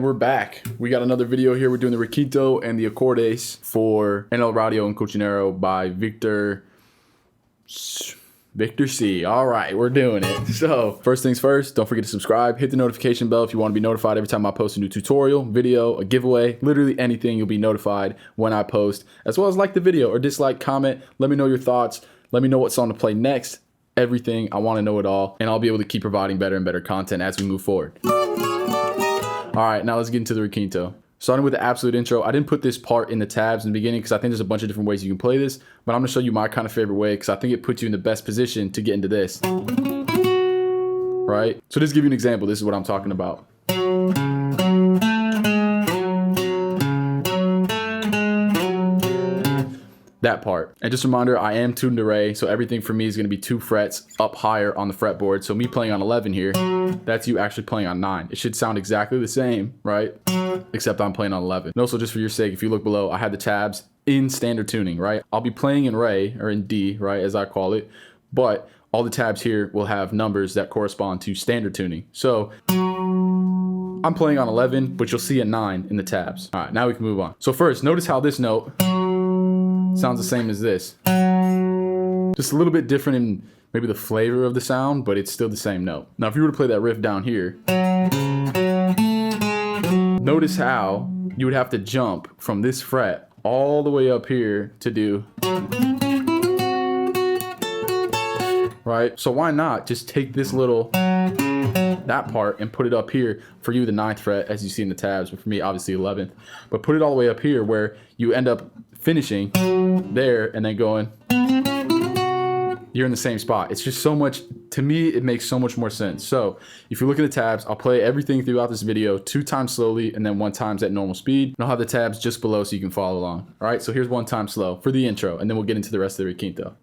we're back. We got another video here. We're doing the Requinto and the Acordes for En el Radio and Cochinero by Victor C. All right, we're doing it. So first things first, don't forget to subscribe. Hit the notification bell if you want to be notified every time I post a new tutorial, video, a giveaway, literally anything. You'll be notified when I post, as well as like the video or dislike, comment. Let me know your thoughts. Let me know what song to play next. Everything. I want to know it all, and I'll be able to keep providing better and better content as we move forward. All right, now let's get into the Requinto. Starting with the absolute intro, I didn't put this part in the tabs in the beginning because I think there's a bunch of different ways you can play this, but I'm going to show you my kind of favorite way because I think it puts you in the best position to get into this. Right? So just to give you an example, this is what I'm talking about. That part. And just a reminder, I am tuned to Re, so everything for me is going to be 2 frets up higher on the fretboard. So me playing on 11 here, that's you actually playing on 9. It should sound exactly the same, right? Except I'm playing on 11. And also, just for your sake, if you look below, I had the tabs in standard tuning, right? I'll be playing in Re, or in D, right, as I call it, but all the tabs here will have numbers that correspond to standard tuning. So I'm playing on 11, but you'll see a 9 in the tabs. All right, now we can move on. So first, notice how this note sounds the same as this. Just a little bit different in maybe the flavor of the sound, but it's still the same note. Now, if you were to play that riff down here, notice how you would have to jump from this fret all the way up here to do, right? So why not just take this little, that part, and put it up here for you, the 9th fret, as you see in the tabs, but for me, obviously 11th. But put it all the way up here where you end up finishing there and then going, you're in the same spot. It's just so much, to me, it makes so much more sense. So if you look at the tabs, I'll play everything throughout this video 2 times slowly and then 1 time at normal speed. And I'll have the tabs just below so you can follow along. All right, so here's 1 time slow for the intro, and then we'll get into the rest of the Requinto.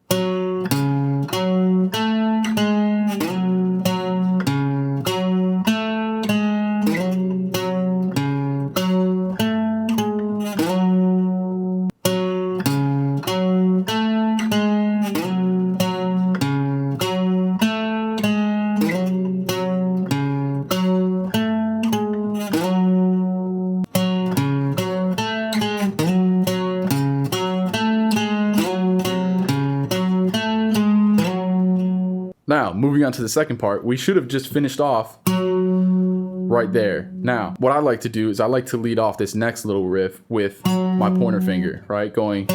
Now, moving on to the second part, we should have just finished off right there. Now, what I like to do is I like to lead off this next little riff with my pointer finger, right? Going,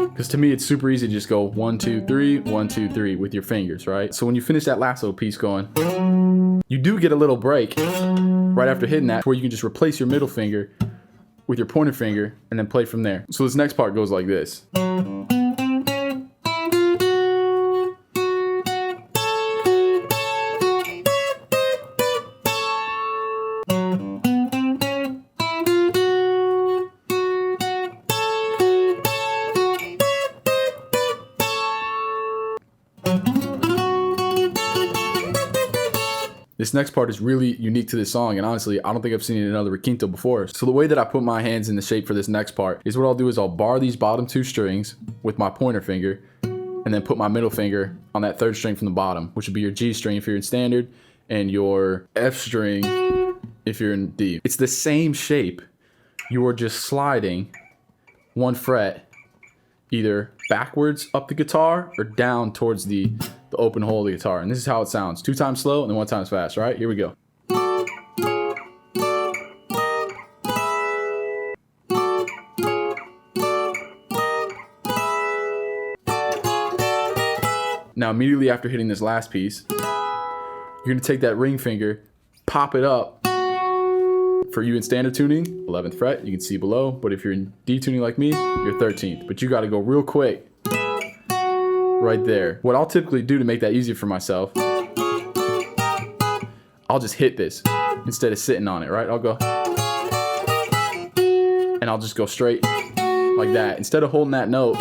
because to me, it's super easy to just go 1, 2, 3, 1, 2, 3 with your fingers, right? So when you finish that last little piece going, you do get a little break right after hitting that where you can just replace your middle finger with your pointer finger and then play from there. So this next part goes like this. This next part is really unique to this song, and honestly, I don't think I've seen it in another Requinto before. So the way that I put my hands in the shape for this next part is what I'll do is I'll bar these bottom 2 strings with my pointer finger, and then put my middle finger on that 3rd string from the bottom, which would be your G string if you're in standard, and your F string if you're in D. It's the same shape. You are just sliding 1 fret either backwards up the guitar or down towards the open hole of the guitar. And this is how it sounds. 2 times slow and then 1 time fast. All right, here we go. Now, immediately after hitting this last piece, you're gonna take that ring finger, pop it up. For you in standard tuning, 11th fret, you can see below, but if you're in D tuning like me, you're 13th. But you gotta go real quick right there. What I'll typically do to make that easier for myself, I'll just hit this instead of sitting on it, right? I'll go, and I'll just go straight like that. Instead of holding that note,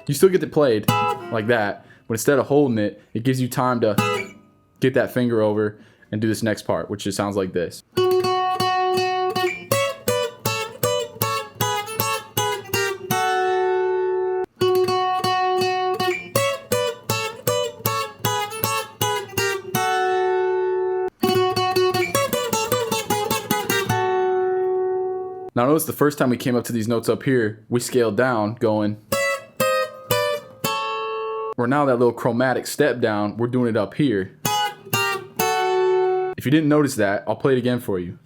you still get it played like that, but instead of holding it, it gives you time to get that finger over and do this next part, which just sounds like this. Now notice the first time we came up to these notes up here, we scaled down going. Where now that little chromatic step down, we're doing it up here. If you didn't notice that, I'll play it again for you.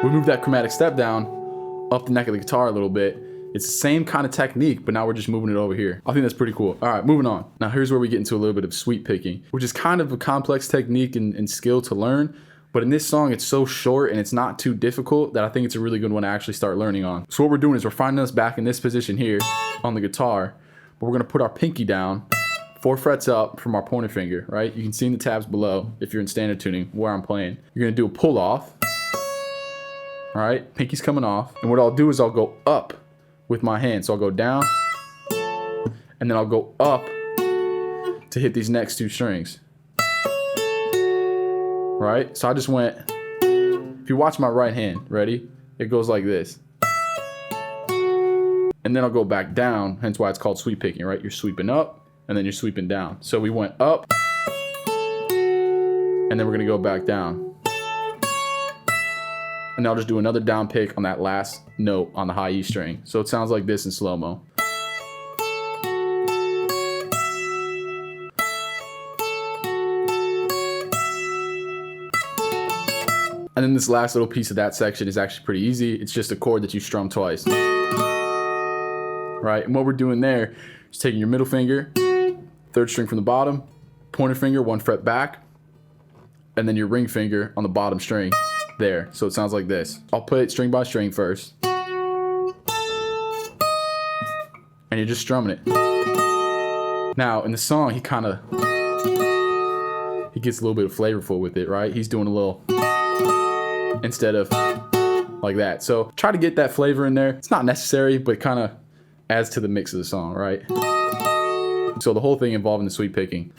We moved that chromatic step down up the neck of the guitar a little bit. It's the same kind of technique, but now we're just moving it over here. I think that's pretty cool. All right, moving on. Now here's where we get into a little bit of sweep picking, which is kind of a complex technique and skill to learn. But in this song, it's so short and it's not too difficult that I think it's a really good one to actually start learning on. So what we're doing is we're finding us back in this position here on the guitar, but we're gonna put our pinky down 4 frets up from our pointer finger, right? You can see in the tabs below, if you're in standard tuning, where I'm playing. You're gonna do a pull off, all right? Pinky's coming off. And what I'll do is I'll go up with my hand. So I'll go down, and then I'll go up to hit these next 2 strings. Right? So I just went, if you watch my right hand, ready? It goes like this. And then I'll go back down, hence why it's called sweep picking, right? You're sweeping up, and then you're sweeping down. So we went up, and then we're gonna go back down. And I'll just do another down pick on that last note on the high E string. So it sounds like this in slow-mo. And then this last little piece of that section is actually pretty easy. It's just a chord that you strum twice. Right? And what we're doing there is taking your middle finger, 3rd string from the bottom, pointer finger 1 fret back, and then your ring finger on the bottom string there. So it sounds like this. I'll play it string by string first. And you're just strumming it. Now in the song, he gets a little bit of flavorful with it, right? He's doing a little instead of like that. So try to get that flavor in there. It's not necessary, but it kind of adds to the mix of the song, right? So the whole thing involving the sweep picking.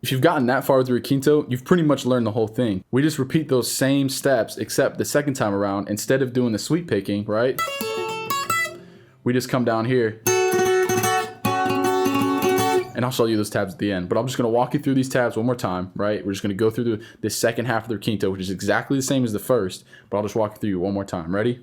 If you've gotten that far with the requinto, you've pretty much learned the whole thing. We just repeat those same steps, except the second time around, instead of doing the sweep picking, right? We just come down here. And I'll show you those tabs at the end, but I'm just gonna walk you through these tabs one more time, right? We're just gonna go through this second half of the requinto, which is exactly the same as the first, but I'll just walk you through one more time. Ready?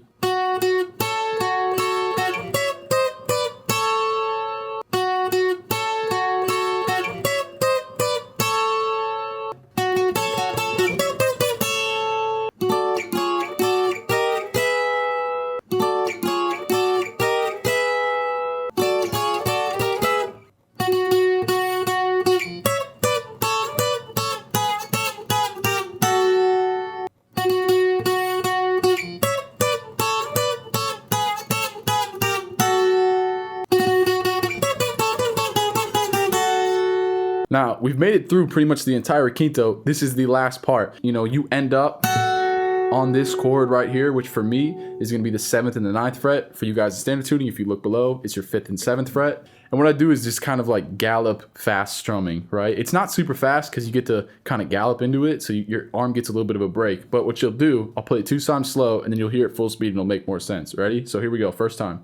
Now, we've made it through pretty much the entire requinto. This is the last part. You know, you end up on this chord right here, which for me is gonna be the 7th and the 9th fret. For you guys in standard tuning, if you look below, it's your 5th and 7th fret. And what I do is just kind of like gallop fast strumming, right? It's not super fast because you get to kind of gallop into it, so your arm gets a little bit of a break. But what you'll do, I'll play it 2 times slow, and then you'll hear it full speed and it'll make more sense. Ready? So here we go, first time.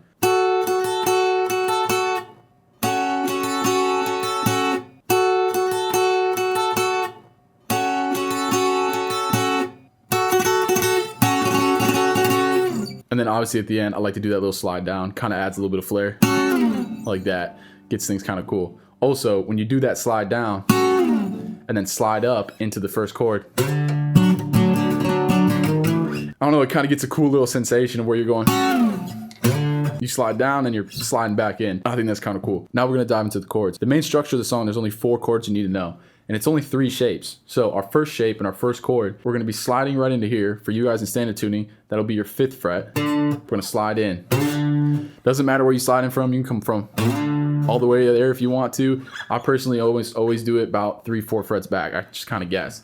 And then obviously at the end, I like to do that little slide down. Kind of adds a little bit of flair. Like that. Gets things kind of cool. Also, when you do that slide down, and then slide up into the first chord, I don't know, it kind of gets a cool little sensation of where you're going. You slide down and you're sliding back in. I think that's kind of cool. Now we're going to dive into the chords. The main structure of the song, there's only 4 chords you need to know. And it's only 3 shapes. So our first shape and our first chord, we're gonna be sliding right into here. For you guys in standard tuning, that'll be your 5th fret. We're gonna slide in. Doesn't matter where you slide in from, you can come from all the way there if you want to. I personally always do it about 3-4 frets back. I just kind of guess.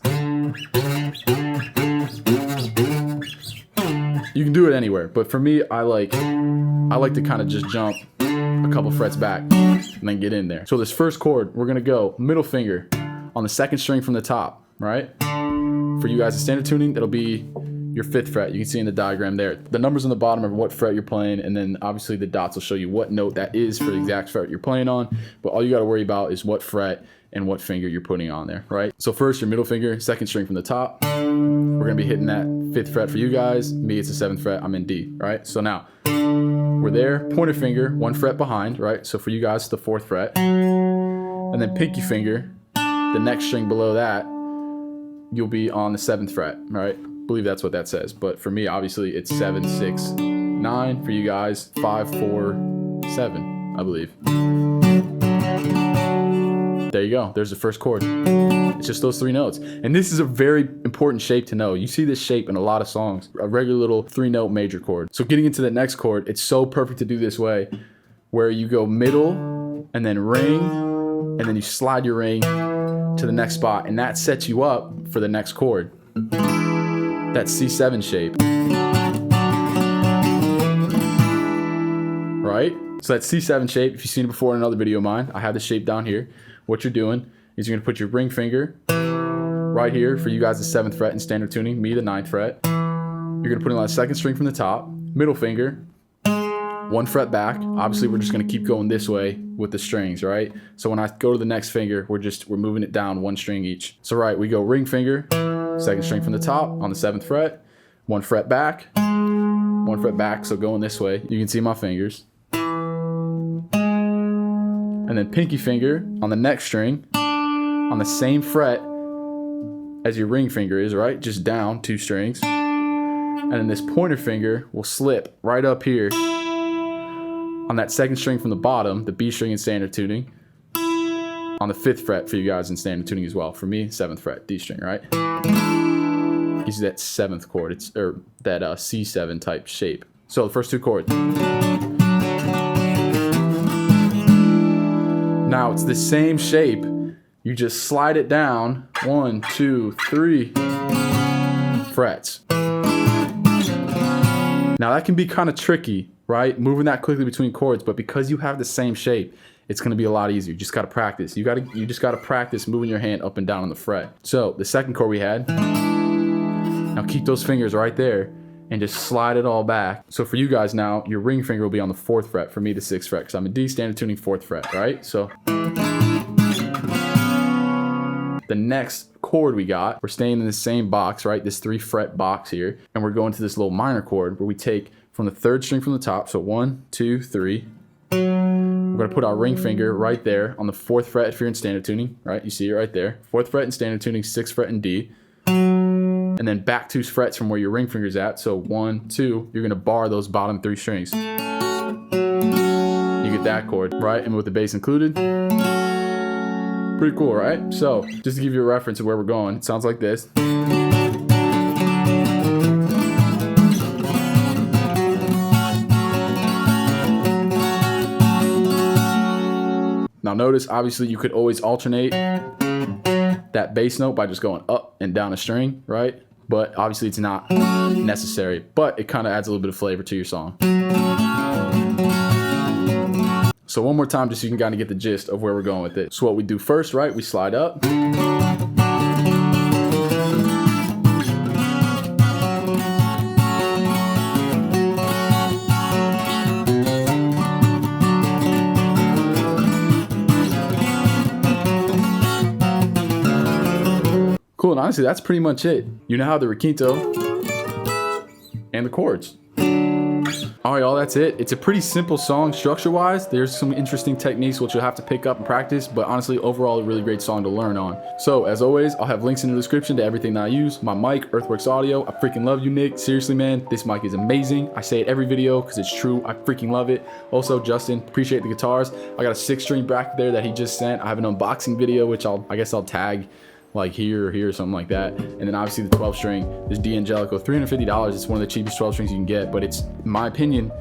You can do it anywhere, but for me, I like to kind of just jump a couple frets back and then get in there. So this first chord, we're gonna go middle finger on the 2nd string from the top, right? For you guys in standard tuning, that'll be your 5th fret. You can see in the diagram there. The numbers on the bottom are what fret you're playing, and then obviously the dots will show you what note that is for the exact fret you're playing on. But all you got to worry about is what fret and what finger you're putting on there, right? So first, your middle finger, 2nd string from the top. We're gonna be hitting that 5th fret for you guys. Me, it's the 7th fret, I'm in D, right? So now, we're there, pointer finger, 1 fret behind, right? So for you guys, it's the 4th fret. And then pinky finger, the next string below that, you'll be on the 7th fret, right? I believe that's what that says. But for me, obviously, it's 7, 6, 9. For you guys, 5, 4, 7, I believe. There you go. There's the first chord. It's just those 3 notes. And this is a very important shape to know. You see this shape in a lot of songs, a regular little 3-note major chord. So getting into the next chord, it's so perfect to do this way, where you go middle and then ring, and then you slide your ring to the next spot, and that sets you up for the next chord. That C7 shape. Right? So that C7 shape, if you've seen it before in another video of mine, I have the shape down here. What you're doing is you're gonna put your ring finger right here for you guys the 7th fret in standard tuning, me the 9th fret. You're gonna put it on the 2nd string from the top, middle finger, 1 fret back. Obviously we're just gonna keep going this way with the strings, right? So when I go to the next finger, we're moving it down 1 string each. So right, we go ring finger, 2nd string from the top on the 7th fret, 1 fret back, 1 fret back, so going this way. You can see my fingers. And then pinky finger on the next string on the same fret as your ring finger is, right? Just down 2 strings. And then this pointer finger will slip right up here on that 2nd string from the bottom, the B string in standard tuning, on the 5th fret for you guys in standard tuning as well. For me, 7th fret, D string, right? Gives you that 7th chord, or that C7 type shape. So the first 2 chords. Now it's the same shape, you just slide it down 1, 2, 3 frets. Now that can be kind of tricky, right? Moving that quickly between chords, but because you have the same shape, it's gonna be a lot easier. You just gotta practice. You just gotta practice moving your hand up and down on the fret. So the 2nd chord we had, now keep those fingers right there and just slide it all back. So for you guys now, your ring finger will be on the 4th fret, for me the 6th fret, because I'm in D standard tuning 4th fret, right? So the next chord we got, we're staying in the same box, right? This 3 fret box here, and we're going to this little minor chord where we take from the 3rd string from the top, so 1, 2, 3. We're gonna put our ring finger right there on the 4th fret if you're in standard tuning, right? You see it right there. 4th fret in standard tuning, 6th fret in D. And then back 2 frets from where your ring finger's at. So 1, 2, you're gonna bar those bottom 3 strings. You get that chord, right? And with the bass included. Pretty cool, right? So just to give you a reference of where we're going, it sounds like this. Now notice, obviously you could always alternate that bass note by just going up and down a string, right? But obviously it's not necessary, but it kind of adds a little bit of flavor to your song. So one more time, just so you can kind of get the gist of where we're going with it. So what we do first, right? We slide up. Cool, and honestly, that's pretty much it. You now have the requinto and the chords. All right, y'all, that's it. It's a pretty simple song structure-wise. There's some interesting techniques which you'll have to pick up and practice, but honestly, overall, a really great song to learn on. So, as always, I'll have links in the description to everything that I use. My mic, Earthworks Audio. I freaking love you, Nick. Seriously, man, this mic is amazing. I say it every video because it's true. I freaking love it. Also, Justin, appreciate the guitars. I got a 6-string bracket there that he just sent. I have an unboxing video, which I guess I'll tag like here or here or something like that. And then obviously the 12 string, this D'Angelico, $350. It's one of the cheapest 12 strings you can get, but it's, in my opinion,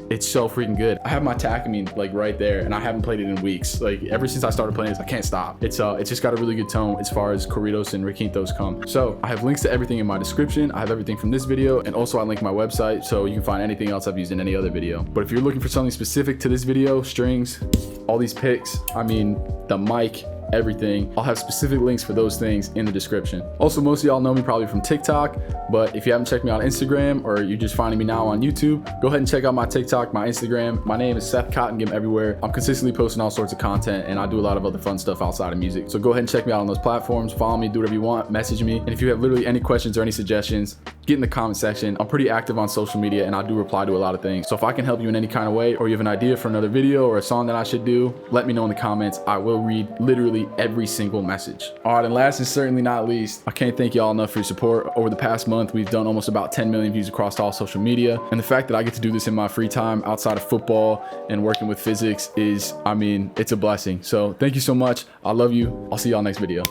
it's so freaking good. I have my Takamine like right there, and I haven't played it in weeks. Like ever since I started playing this, I can't stop. It's just got a really good tone as far as corridos and requintos come. So I have links to everything in my description. I have everything from this video, and also I link my website, so you can find anything else I've used in any other video. But if you're looking for something specific to this video, strings, all these picks, I mean, the mic, everything. I'll have specific links for those things in the description. Also, most of y'all know me probably from TikTok, but if you haven't checked me out on Instagram or you're just finding me now on YouTube, go ahead and check out my TikTok, my Instagram. My name is Seth Cottengim everywhere. I'm consistently posting all sorts of content, and I do a lot of other fun stuff outside of music. So go ahead and check me out on those platforms. Follow me, do whatever you want, message me. And if you have literally any questions or any suggestions, get in the comment section. I'm pretty active on social media and I do reply to a lot of things. So if I can help you in any kind of way, or you have an idea for another video or a song that I should do, let me know in the comments. I will read literally every single message. All right, and last and certainly not least, I can't thank y'all enough for your support. Over the past month, we've done almost about 10 million views across all social media. And the fact that I get to do this in my free time outside of football and working with physics is, I mean, it's a blessing. So thank you so much. I love you. I'll see y'all next video.